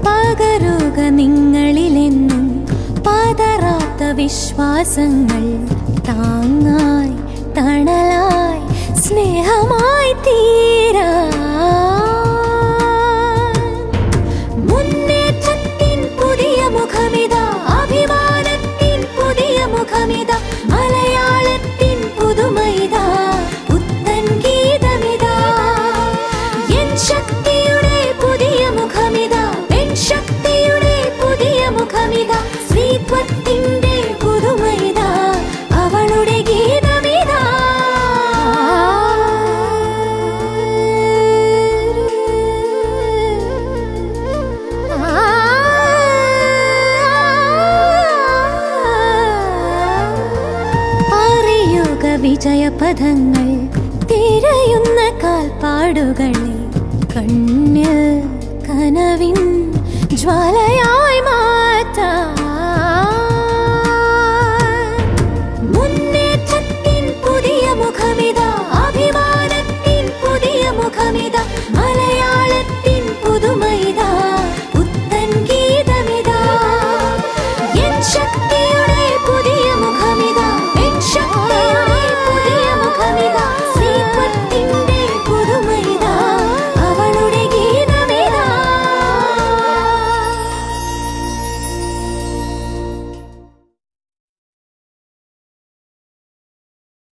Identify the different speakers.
Speaker 1: പകരുക നിങ്ങളിലെന്നും പതറാത്ത വിശ്വാസങ്ങൾ, താങ്ങായി തണലായി സ്നേഹമായി തീരാ. മുന്നേറ്റത്തിൻ പുതിയ മുഖമിതാ, അഭിമാനത്തിൻ പുതിയ മുഖമിതാ, മലയാളത്തിൻ പുതുമൈതാ, പുത്തൻ ഗീതമിതാ. എൻ ശക്തിയുടെ പുതിയ മുഖമിതാ, പെൺ ശക്തിയുടെ പുതിയ മുഖമിതാ, സ്ത്രീത്വത്തിന്റെ പുതുമൈതാ, അവളുടെ ഗീതമിതാ. അറിയുക വിജയപഥങ്ങൾ, തിരയുന്ന കാൽപ്പാടുകളെ, കണ്ണിൽ കനവിൻ ജ്വാലയായി മാറ്റാം.